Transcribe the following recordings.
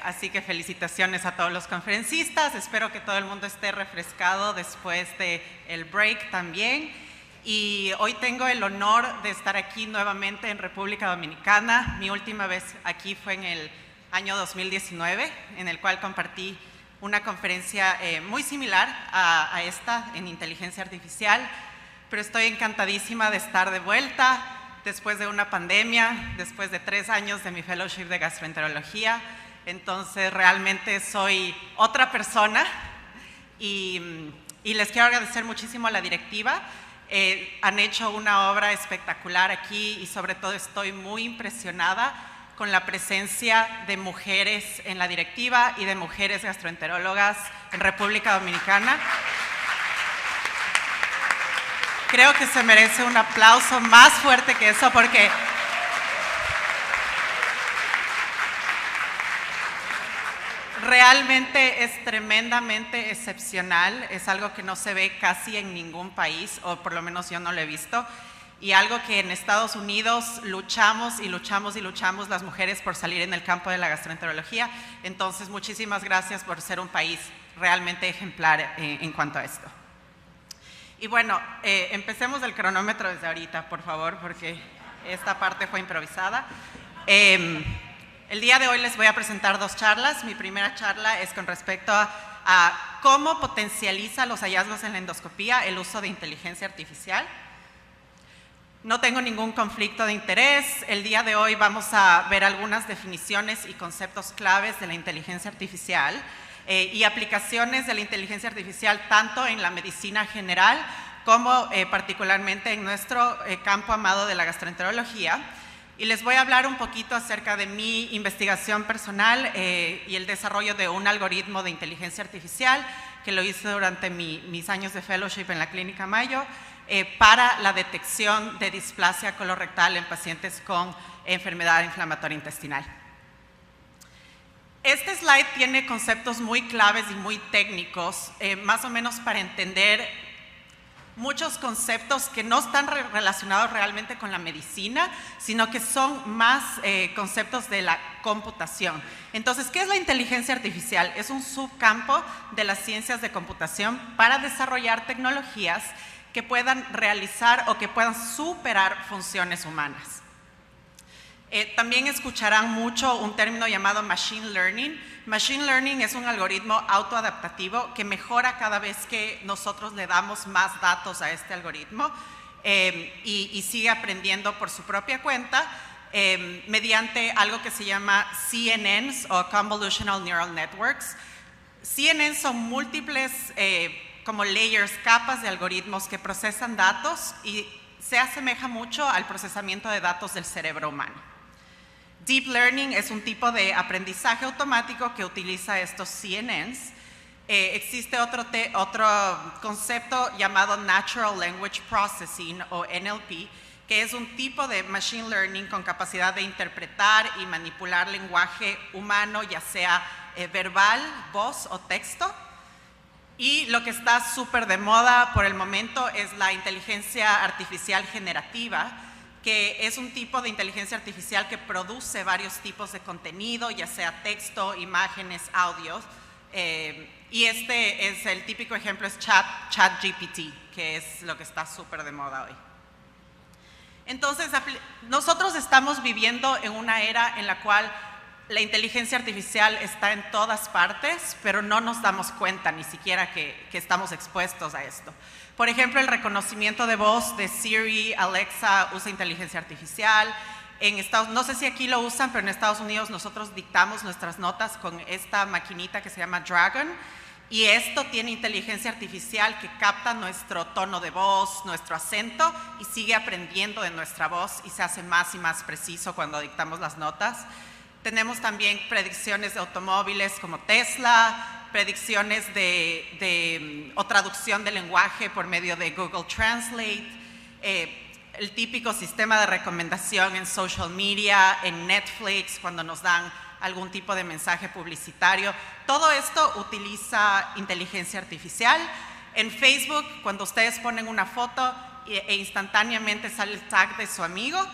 así que felicitaciones a todos los conferencistas. Espero que todo el mundo esté refrescado después del break también. Y hoy tengo el honor de estar aquí nuevamente en República Dominicana. Mi última vez aquí fue en el año 2019, en el cual compartí una conferencia muy similar a esta en inteligencia artificial, pero estoy encantadísima de estar de vuelta después de una pandemia, después de 3 años de mi fellowship de gastroenterología. Entonces realmente soy otra persona y les quiero agradecer muchísimo a la directiva. Han hecho una obra espectacular aquí y sobre todo estoy muy impresionada con la presencia de mujeres en la directiva y de mujeres gastroenterólogas en República Dominicana. Creo que se merece un aplauso más fuerte que eso porque realmente es tremendamente excepcional, es algo que no se ve casi en ningún país, o por lo menos yo no lo he visto, y algo que en Estados Unidos luchamos y luchamos y luchamos las mujeres por salir en el campo de la gastroenterología. Entonces, muchísimas gracias por ser un país realmente ejemplar en cuanto a esto. Y bueno, empecemos el cronómetro desde ahorita, por favor, porque esta parte fue improvisada. El día de hoy les voy a presentar 2 charlas. Mi primera charla es con respecto a cómo potencializa los hallazgos en la endoscopía el uso de inteligencia artificial. No tengo ningún conflicto de interés. El día de hoy vamos a ver algunas definiciones y conceptos claves de la inteligencia artificial y aplicaciones de la inteligencia artificial tanto en la medicina general como particularmente en nuestro campo amado de la gastroenterología. Y les voy a hablar un poquito acerca de mi investigación personal y el desarrollo de un algoritmo de inteligencia artificial que lo hice durante mis años de fellowship en la Clínica Mayo para la detección de displasia colorectal en pacientes con enfermedad inflamatoria intestinal. Este slide tiene conceptos muy claves y muy técnicos, más o menos para entender muchos conceptos que no están relacionados realmente con la medicina, sino que son más conceptos de la computación. Entonces, ¿qué es la inteligencia artificial? Es un subcampo de las ciencias de computación para desarrollar tecnologías que puedan realizar o que puedan superar funciones humanas. También escucharán mucho un término llamado Machine Learning. Machine Learning es un algoritmo autoadaptativo que mejora cada vez que nosotros le damos más datos a este algoritmo y sigue aprendiendo por su propia cuenta mediante algo que se llama CNNs o Convolutional Neural Networks. CNNs son múltiples como layers, capas de algoritmos que procesan datos y se asemeja mucho al procesamiento de datos del cerebro humano. Deep Learning es un tipo de aprendizaje automático que utiliza estos CNNs. Existe otro concepto llamado Natural Language Processing o NLP, que es un tipo de Machine Learning con capacidad de interpretar y manipular lenguaje humano, ya sea verbal, voz o texto. Y lo que está súper de moda por el momento es la inteligencia artificial generativa, que es un tipo de inteligencia artificial que produce varios tipos de contenido, ya sea texto, imágenes, audios. Y este es el típico ejemplo, es ChatGPT, que es lo que está súper de moda hoy. Entonces, nosotros estamos viviendo en una era en la cual la inteligencia artificial está en todas partes, pero no nos damos cuenta ni siquiera que estamos expuestos a esto. Por ejemplo, el reconocimiento de voz de Siri, Alexa usa inteligencia artificial. No sé si aquí lo usan, pero en Estados Unidos nosotros dictamos nuestras notas con esta maquinita que se llama Dragon, y esto tiene inteligencia artificial que capta nuestro tono de voz, nuestro acento, y sigue aprendiendo de nuestra voz y se hace más y más preciso cuando dictamos las notas. Tenemos también predicciones de automóviles como Tesla, predicciones o traducción de lenguaje por medio de Google Translate, el típico sistema de recomendación en social media, en Netflix, cuando nos dan algún tipo de mensaje publicitario. Todo esto utiliza inteligencia artificial. En Facebook, cuando ustedes ponen una foto e instantáneamente sale el tag de su amigo,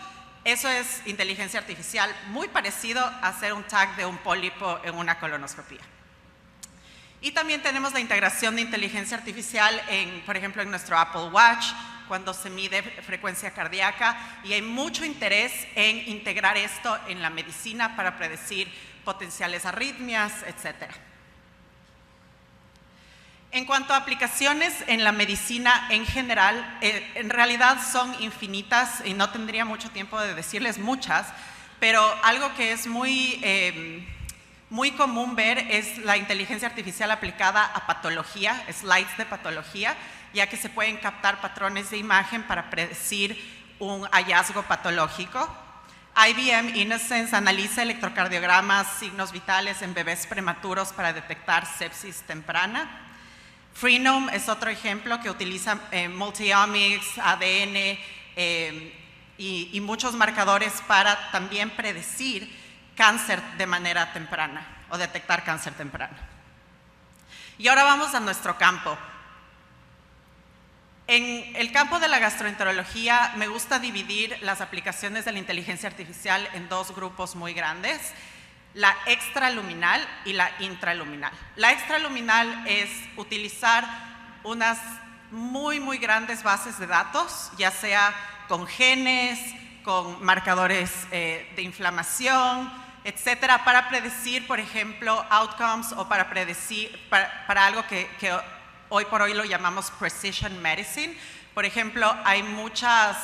Eso es inteligencia artificial, muy parecido a hacer un tag de un pólipo en una colonoscopía. Y también tenemos la integración de inteligencia artificial, por ejemplo, en nuestro Apple Watch, cuando se mide frecuencia cardíaca, y hay mucho interés en integrar esto en la medicina para predecir potenciales arritmias, etc. En cuanto a aplicaciones en la medicina en general, en realidad son infinitas y no tendría mucho tiempo de decirles muchas, pero algo que es muy común ver es la inteligencia artificial aplicada a patología, slides de patología, ya que se pueden captar patrones de imagen para predecir un hallazgo patológico. IBM Innocence analiza electrocardiogramas, signos vitales en bebés prematuros para detectar sepsis temprana. Freenome es otro ejemplo que utiliza multiomics, ADN y muchos marcadores para también predecir cáncer de manera temprana o detectar cáncer temprano. Y ahora vamos a nuestro campo. En el campo de la gastroenterología me gusta dividir las aplicaciones de la inteligencia artificial en dos grupos muy grandes: la extraluminal y la intraluminal. La extraluminal es utilizar unas muy grandes bases de datos, ya sea con genes, con marcadores de inflamación, etcétera, para predecir, por ejemplo, outcomes o para predecir, para algo que hoy por hoy lo llamamos precision medicine. Por ejemplo, hay muchas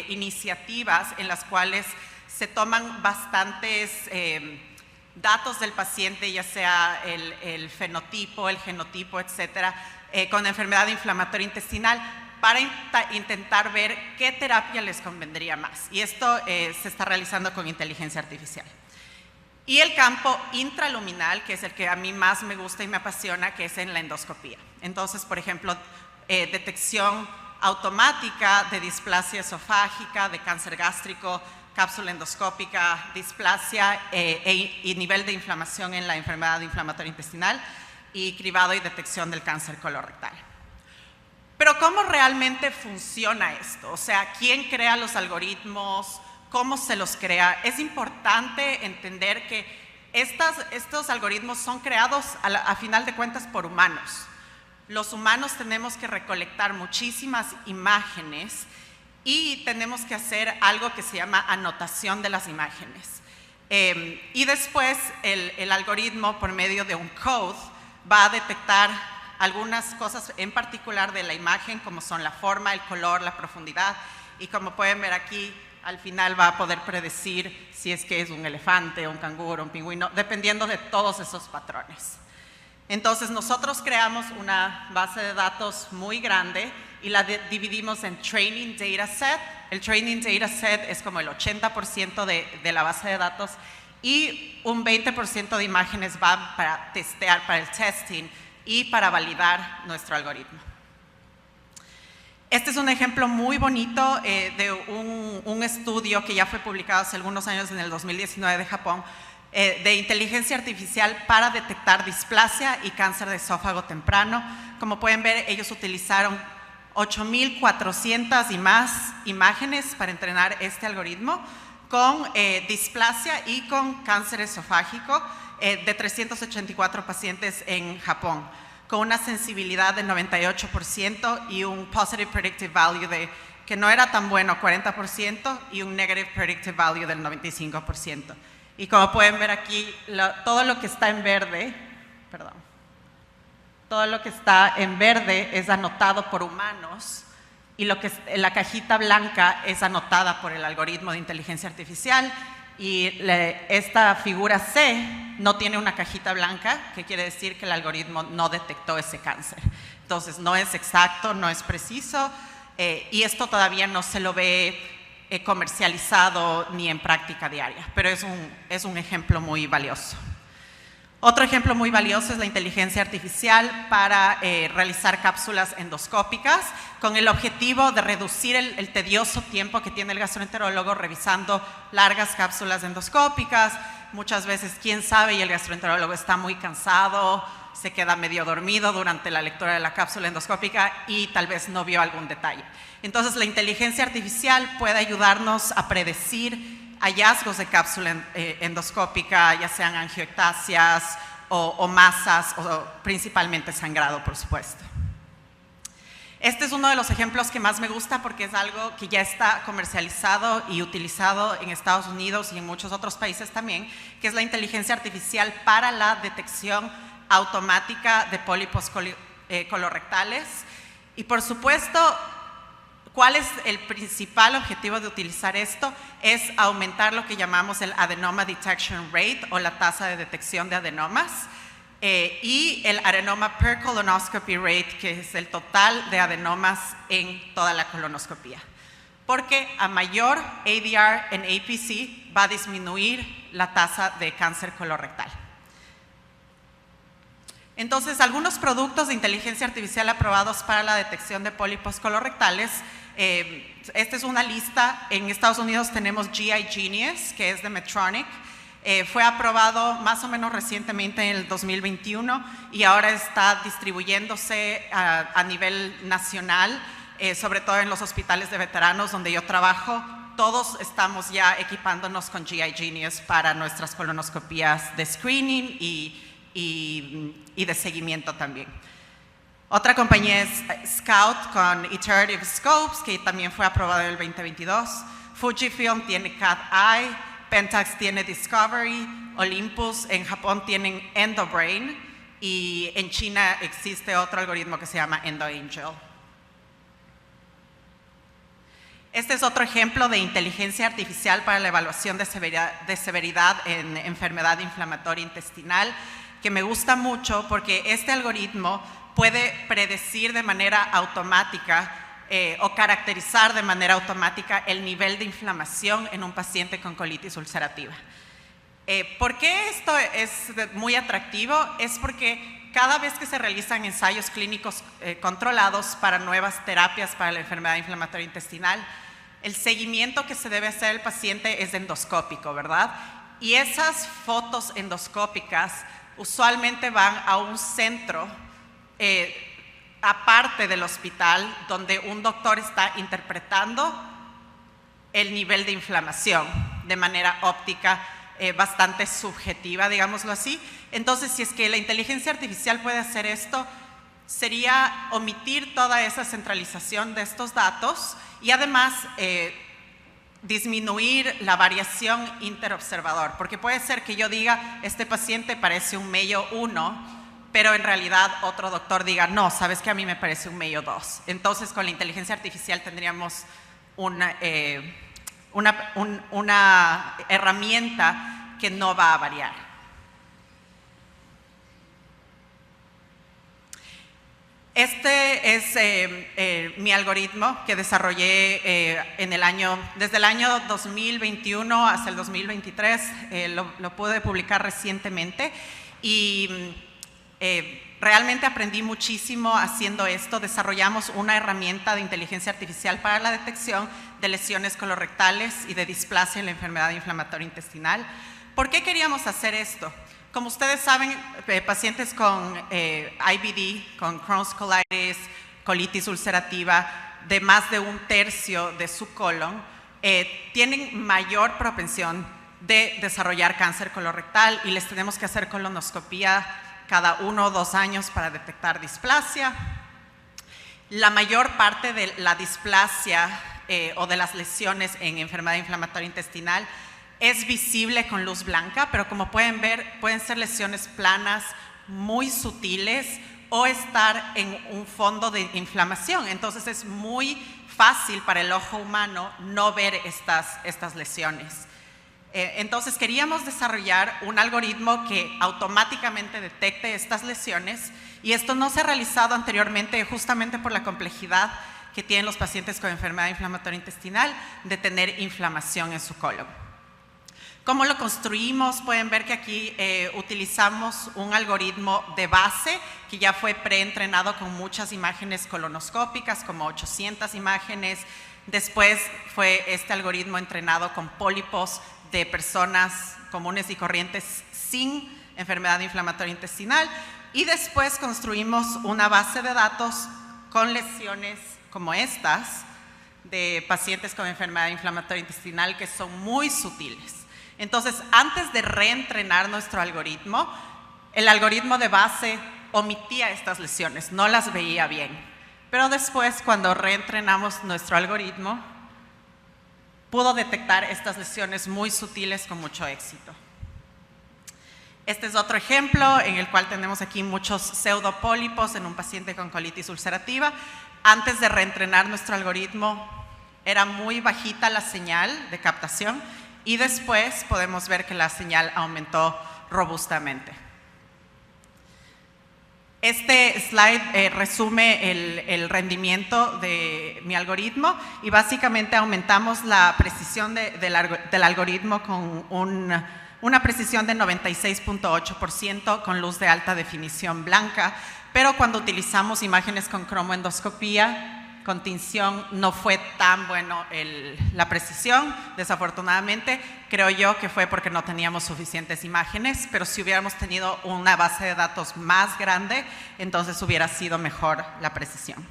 iniciativas en las cuales se toman bastantes datos del paciente, ya sea el fenotipo, el genotipo, etcétera, con enfermedad inflamatoria intestinal, para intentar ver qué terapia les convendría más. Y esto se está realizando con inteligencia artificial. Y el campo intraluminal, que es el que a mí más me gusta y me apasiona, que es en la endoscopía. Entonces, por ejemplo, detección automática de displasia esofágica, de cáncer gástrico, cápsula endoscópica, displasia y nivel de inflamación en la enfermedad inflamatoria intestinal, y cribado y detección del cáncer colorectal. Pero ¿cómo realmente funciona esto? O sea, ¿quién crea los algoritmos? ¿Cómo se los crea? Es importante entender que estos algoritmos son creados a final de cuentas por humanos. Los humanos tenemos que recolectar muchísimas imágenes y tenemos que hacer algo que se llama anotación de las imágenes. Y después el algoritmo, por medio de un code, va a detectar algunas cosas en particular de la imagen, como son la forma, el color, la profundidad, y como pueden ver aquí, al final va a poder predecir si es que es un elefante, un canguro, un pingüino, dependiendo de todos esos patrones. Entonces nosotros creamos una base de datos muy grande y la dividimos en Training Data Set. El Training Data Set es como el 80% de la base de datos, y un 20% de imágenes van para testear, para el testing y para validar nuestro algoritmo. Este es un ejemplo muy bonito de un estudio que ya fue publicado hace algunos años, en el 2019, de Japón, de inteligencia artificial para detectar displasia y cáncer de esófago temprano. Como pueden ver, ellos utilizaron 8,400 y más imágenes para entrenar este algoritmo, con displasia y con cáncer esofágico de 384 pacientes en Japón, con una sensibilidad de 98% y un positive predictive value que no era tan bueno, 40%, y un negative predictive value del 95%. Y como pueden ver aquí, todo lo que está en verde, todo lo que está en verde es anotado por humanos, y la cajita blanca es anotada por el algoritmo de inteligencia artificial, y esta figura C no tiene una cajita blanca, que quiere decir que el algoritmo no detectó ese cáncer. Entonces no es exacto, no es preciso, y esto todavía no se lo ve comercializado ni en práctica diaria, pero es un ejemplo muy valioso. Otro ejemplo muy valioso es la inteligencia artificial para realizar cápsulas endoscópicas, con el objetivo de reducir el tedioso tiempo que tiene el gastroenterólogo revisando largas cápsulas endoscópicas. Muchas veces, quién sabe, y el gastroenterólogo está muy cansado, se queda medio dormido durante la lectura de la cápsula endoscópica y tal vez no vio algún detalle. Entonces, la inteligencia artificial puede ayudarnos a predecir hallazgos de cápsula endoscópica, ya sean angioectasias o masas, o principalmente sangrado, por supuesto. Este es uno de los ejemplos que más me gusta porque es algo que ya está comercializado y utilizado en Estados Unidos y en muchos otros países también, que es la inteligencia artificial para la detección automática de pólipos colorectales. Y por supuesto, ¿cuál es el principal objetivo de utilizar esto? Es aumentar lo que llamamos el adenoma detection rate o la tasa de detección de adenomas. Y el adenoma per colonoscopy rate, que es el total de adenomas en toda la colonoscopía. Porque a mayor ADR en APC va a disminuir la tasa de cáncer colorectal. Entonces, algunos productos de inteligencia artificial aprobados para la detección de pólipos colorectales. Esta es una lista. En Estados Unidos tenemos GI Genius, que es de Medtronic. Fue aprobado más o menos recientemente en el 2021 y ahora está distribuyéndose a nivel nacional, sobre todo en los hospitales de veteranos donde yo trabajo. Todos estamos ya equipándonos con GI Genius para nuestras colonoscopías de screening y de seguimiento también. Otra compañía es Scout con Iterative Scopes, que también fue aprobado en el 2022. Fujifilm tiene Cat-Eye, Pentax tiene Discovery, Olympus en Japón tienen EndoBrain y en China existe otro algoritmo que se llama EndoAngel. Este es otro ejemplo de inteligencia artificial para la evaluación de severidad en enfermedad inflamatoria intestinal, que me gusta mucho porque este algoritmo puede predecir de manera automática o caracterizar de manera automática el nivel de inflamación en un paciente con colitis ulcerativa. ¿Por qué esto es muy atractivo? Es porque cada vez que se realizan ensayos clínicos controlados para nuevas terapias para la enfermedad inflamatoria intestinal, el seguimiento que se debe hacer al paciente es endoscópico, ¿verdad? Y esas fotos endoscópicas usualmente van a un centro aparte del hospital, donde un doctor está interpretando el nivel de inflamación de manera óptica, bastante subjetiva, digámoslo así. Entonces, si es que la inteligencia artificial puede hacer esto, sería omitir toda esa centralización de estos datos y además disminuir la variación interobservador, porque puede ser que yo diga, este paciente parece un Mayo 1, pero en realidad otro doctor diga, no, sabes que a mí me parece un Mayo 2. Entonces, con la inteligencia artificial tendríamos una herramienta que no va a variar. Este es mi algoritmo que desarrollé desde el año 2021 hasta el 2023. Lo pude publicar recientemente y realmente aprendí muchísimo haciendo esto. Desarrollamos una herramienta de inteligencia artificial para la detección de lesiones colorectales y de displasia en la enfermedad inflamatoria intestinal. ¿Por qué queríamos hacer esto? Como ustedes saben, pacientes con IBD, con Crohn's colitis, colitis ulcerativa, de más de 1/3 de su colon, tienen mayor propensión de desarrollar cáncer colorectal y les tenemos que hacer colonoscopía cada 1 o 2 años para detectar displasia. La mayor parte de la displasia o de las lesiones en enfermedad inflamatoria intestinal es visible con luz blanca, pero como pueden ver, pueden ser lesiones planas, muy sutiles o estar en un fondo de inflamación. Entonces es muy fácil para el ojo humano no ver estas lesiones. Entonces queríamos desarrollar un algoritmo que automáticamente detecte estas lesiones y esto no se ha realizado anteriormente justamente por la complejidad que tienen los pacientes con enfermedad inflamatoria intestinal de tener inflamación en su colon. ¿Cómo lo construimos? Pueden ver que aquí utilizamos un algoritmo de base que ya fue preentrenado con muchas imágenes colonoscópicas, como 800 imágenes. Después fue este algoritmo entrenado con pólipos de personas comunes y corrientes sin enfermedad inflamatoria intestinal, y después construimos una base de datos con lesiones como estas de pacientes con enfermedad inflamatoria intestinal que son muy sutiles. Entonces, antes de reentrenar nuestro algoritmo, el algoritmo de base omitía estas lesiones, no las veía bien. Pero después, cuando reentrenamos nuestro algoritmo, pudo detectar estas lesiones muy sutiles con mucho éxito. Este es otro ejemplo en el cual tenemos aquí muchos pseudopólipos en un paciente con colitis ulcerativa. Antes de reentrenar nuestro algoritmo, era muy bajita la señal de captación y después podemos ver que la señal aumentó robustamente. Este slide resume el rendimiento de mi algoritmo y básicamente aumentamos la precisión del algoritmo con una precisión de 96.8% con luz de alta definición blanca, pero cuando utilizamos imágenes con cromoendoscopía, con tinción, no fue tan bueno la precisión, desafortunadamente. Creo yo que fue porque no teníamos suficientes imágenes, pero si hubiéramos tenido una base de datos más grande, entonces hubiera sido mejor la precisión.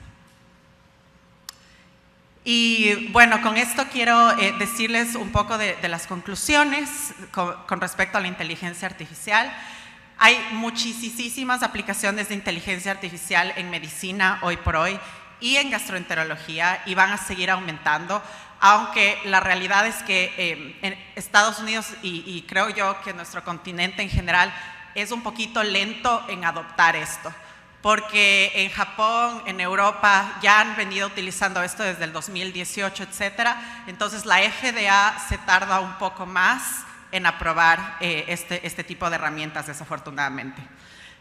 Y bueno, con esto quiero decirles un poco de las conclusiones con respecto a la inteligencia artificial. Hay muchísimas aplicaciones de inteligencia artificial en medicina hoy por hoy y en gastroenterología, y van a seguir aumentando, aunque la realidad es que en Estados Unidos y creo yo que nuestro continente en general es un poquito lento en adoptar esto, porque en Japón, en Europa ya han venido utilizando esto desde el 2018, etcétera. Entonces la FDA se tarda un poco más en aprobar este tipo de herramientas, desafortunadamente.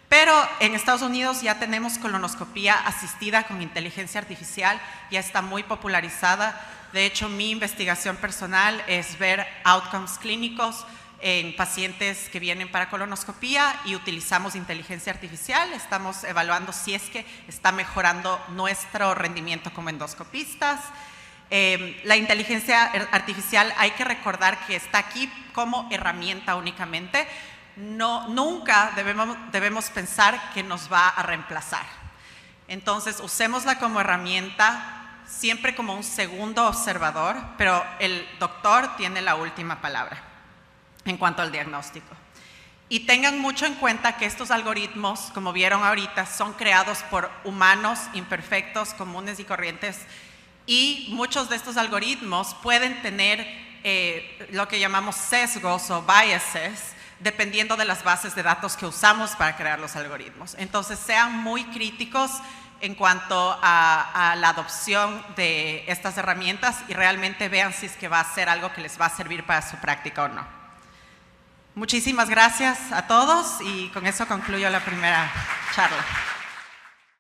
Pero en Estados Unidos ya tenemos colonoscopía asistida con inteligencia artificial, ya está muy popularizada. De hecho, mi investigación personal es ver outcomes clínicos en pacientes que vienen para colonoscopía y utilizamos inteligencia artificial. Estamos evaluando si es que está mejorando nuestro rendimiento como endoscopistas. La inteligencia artificial hay que recordar que está aquí como herramienta únicamente. Nunca debemos pensar que nos va a reemplazar. Entonces, usémosla como herramienta, siempre como un segundo observador, pero el doctor tiene la última palabra en cuanto al diagnóstico. Y tengan mucho en cuenta que estos algoritmos, como vieron ahorita, son creados por humanos imperfectos, comunes y corrientes, y muchos de estos algoritmos pueden tener lo que llamamos sesgos o biases, dependiendo de las bases de datos que usamos para crear los algoritmos. Entonces, sean muy críticos en cuanto a la adopción de estas herramientas y realmente vean si es que va a ser algo que les va a servir para su práctica o no. Muchísimas gracias a todos y con eso concluyo la primera charla.